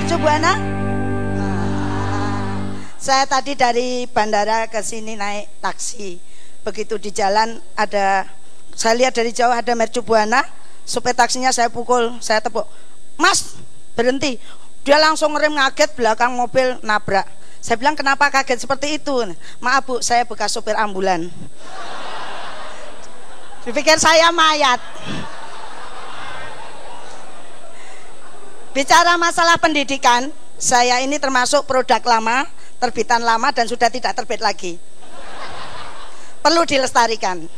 Mercu Buana? Saya tadi dari bandara ke sini naik taksi. Begitu di jalan saya lihat dari jauh ada Mercu Buana. Supir taksinya saya pukul, saya tepuk. Mas, berhenti. Dia langsung ngerem, ngaget, belakang mobil nabrak. Saya bilang, kenapa kaget seperti itu? Maaf Bu, saya bekas supir ambulan. Dipikir saya mayat. Bicara masalah pendidikan, saya ini termasuk produk lama, terbitan lama dan sudah tidak terbit lagi. Perlu dilestarikan.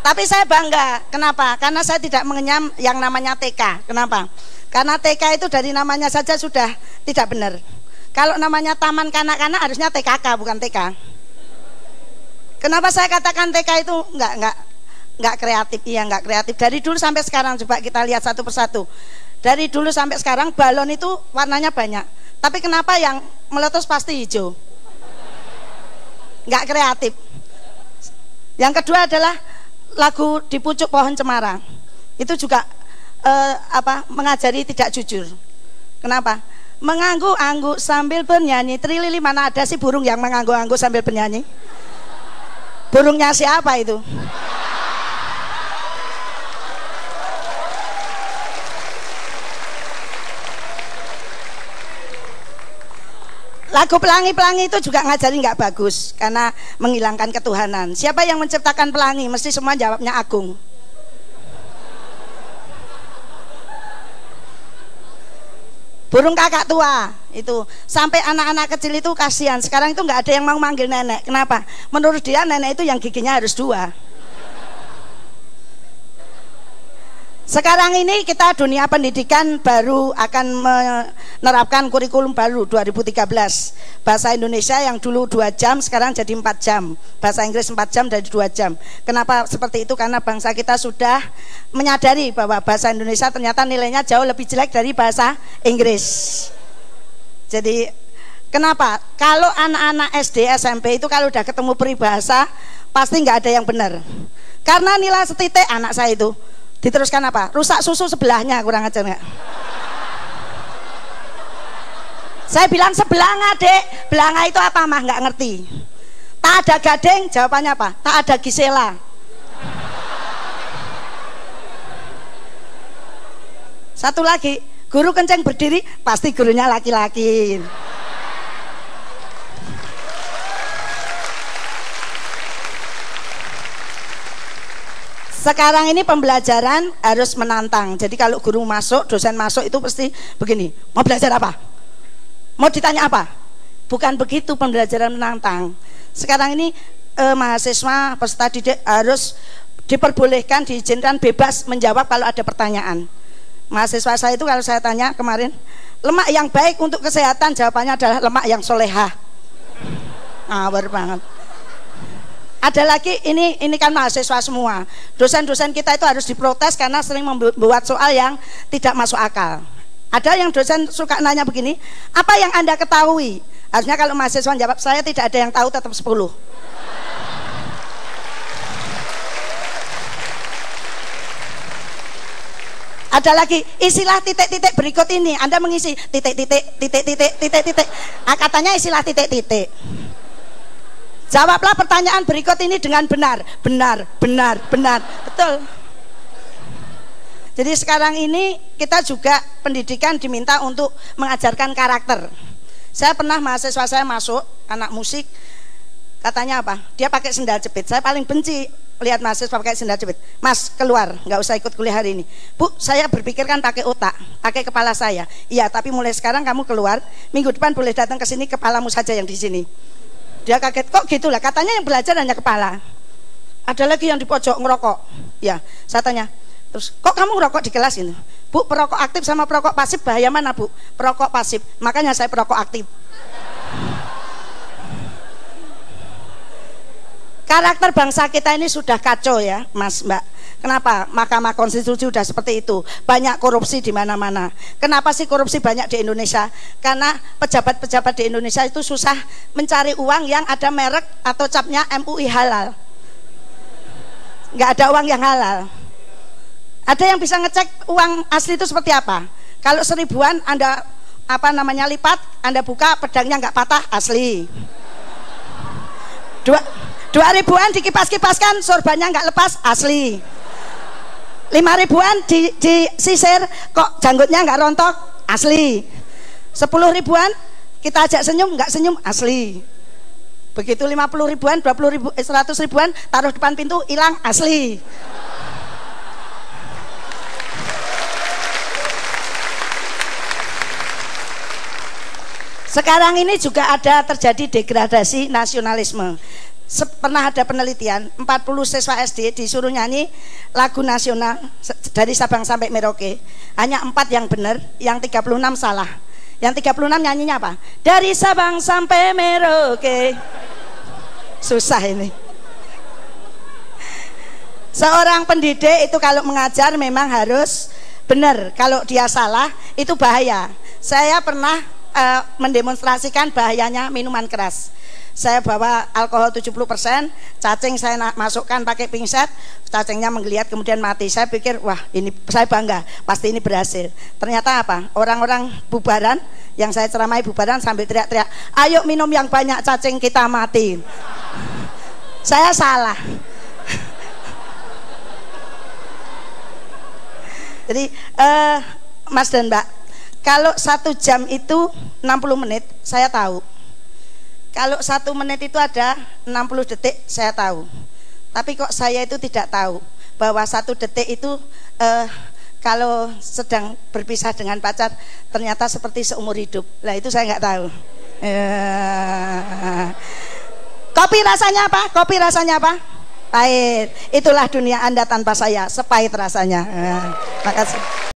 Tapi saya bangga. Kenapa? Karena saya tidak mengenyam yang namanya TK. Kenapa? Karena TK itu dari namanya saja sudah tidak benar. Kalau namanya taman kanak-kanak harusnya TKK bukan TK. Kenapa saya katakan TK itu enggak kreatif? Iya, enggak kreatif. Dari dulu sampai sekarang coba kita lihat satu persatu. Dari dulu sampai sekarang balon itu warnanya banyak. Tapi kenapa yang meletus pasti hijau? Enggak kreatif. Yang kedua adalah lagu Di Pucuk Pohon Cemara. Itu juga mengajari tidak jujur. Kenapa? Mengangguk-angguk sambil bernyanyi. Trilili, mana ada sih burung yang mengangguk-angguk sambil bernyanyi? Burungnya siapa itu? Lagu Pelangi-Pelangi itu juga ngajari nggak bagus karena menghilangkan ketuhanan. Siapa yang menciptakan pelangi? Mesti semua jawabnya Agung. Burung kakak tua itu sampai anak-anak kecil itu kasihan. Sekarang itu nggak ada yang mau manggil nenek. Kenapa? Menurut dia nenek itu yang giginya harus 2. Sekarang ini kita dunia pendidikan baru akan menerapkan kurikulum baru 2013. Bahasa Indonesia yang dulu 2 jam sekarang jadi 4 jam. Bahasa Inggris 4 jam dari 2 jam. Kenapa seperti itu? Karena bangsa kita sudah menyadari bahwa bahasa Indonesia ternyata nilainya jauh lebih jelek dari bahasa Inggris. Jadi kenapa? Kalau anak-anak SD, SMP itu kalau udah ketemu peribahasa pasti nggak ada yang benar. Karena nilai setitik anak saya itu diteruskan apa? Rusak susu sebelahnya, kurang ajar nggak? Saya bilang sebelanga dek, belanga itu apa mah nggak ngerti. Tak ada gading, jawabannya apa? Tak ada Gisela. Satu lagi, guru kenceng berdiri, pasti gurunya laki-laki. Sekarang ini pembelajaran harus menantang. Jadi kalau guru masuk, dosen masuk itu pasti begini, mau belajar apa? Mau ditanya apa? Bukan begitu pembelajaran menantang. Sekarang ini mahasiswa, peserta didik harus diperbolehkan, diizinkan bebas menjawab kalau ada pertanyaan. Mahasiswa saya itu kalau saya tanya kemarin, lemak yang baik untuk kesehatan, jawabannya adalah lemak yang solehah. Ngawur banget. Ada lagi, ini kan mahasiswa semua. Dosen-dosen kita itu harus diprotes karena sering membuat soal yang tidak masuk akal. Ada yang dosen suka nanya begini, apa yang Anda ketahui? Harusnya kalau mahasiswa jawab, saya tidak ada yang tahu, tetap 10. Ada lagi, isilah titik-titik berikut ini. Anda mengisi titik-titik. Katanya isilah titik-titik. Jawablah pertanyaan berikut ini dengan benar. Betul. Jadi sekarang ini kita juga pendidikan diminta untuk mengajarkan karakter. Saya pernah mahasiswa saya masuk, anak musik, katanya apa? Dia pakai sendal jepit. Saya paling benci lihat mahasiswa pakai sendal jepit. Mas, keluar, nggak usah ikut kuliah hari ini. Bu, saya berpikir kan pakai otak, pakai kepala saya. Iya, tapi mulai sekarang kamu keluar, minggu depan boleh datang ke sini, kepalamu saja yang di sini. Dia kaget, kok gitulah, katanya yang belajar hanya kepala. Ada lagi yang di pojok ngerokok. Ya, saya tanya, terus kok kamu ngerokok di kelas ini? Bu, perokok aktif sama perokok pasif bahaya mana Bu? Perokok pasif, makanya saya perokok aktif. Karakter bangsa kita ini sudah kacau ya Mas Mbak. Kenapa? Mahkamah Konstitusi sudah seperti itu. Banyak korupsi di mana-mana. Kenapa sih korupsi banyak di Indonesia? Karena pejabat-pejabat di Indonesia itu susah mencari uang yang ada merek atau capnya MUI halal. Nggak ada uang yang halal. Ada yang bisa ngecek uang asli itu seperti apa? Kalau 1000-an Anda apa namanya lipat, Anda buka pedangnya nggak patah, asli. 2.000-an dikipas-kipaskan sorbannya nggak lepas, asli. 5.000-an disisir kok janggutnya nggak rontok, asli. 10.000-an kita ajak senyum nggak senyum, asli. Begitu 50.000-an, 100.000-an taruh depan pintu hilang, asli. Sekarang ini juga ada terjadi degradasi nasionalisme. Pernah ada penelitian 40 siswa SD disuruh nyanyi lagu nasional dari Sabang sampai Merauke, hanya 4 yang benar, yang 36 salah. Yang 36 nyanyinya apa? Dari Sabang sampai Merauke. Susah ini. Seorang pendidik itu kalau mengajar memang harus benar. Kalau dia salah itu bahaya. Saya pernah mendemonstrasikan bahayanya minuman keras. Saya bawa alkohol 70%, cacing saya masukkan pakai pinset, cacingnya menggeliat kemudian mati. Saya pikir wah ini saya bangga, pasti ini berhasil. Ternyata apa? Orang-orang bubaran yang saya ceramai bubaran sambil teriak-teriak, ayo minum yang banyak cacing kita mati. Saya salah. Jadi Mas dan Mbak, kalau 1 jam itu 60 menit saya tahu. Kalau 1 menit itu ada 60 detik saya tahu. Tapi kok saya itu tidak tahu bahwa 1 detik itu kalau sedang berpisah dengan pacar ternyata seperti seumur hidup. Lah itu saya nggak tahu. Kopi rasanya apa? Kopi rasanya apa? Pahit. Itulah dunia Anda tanpa saya, sepahit rasanya. Makasih.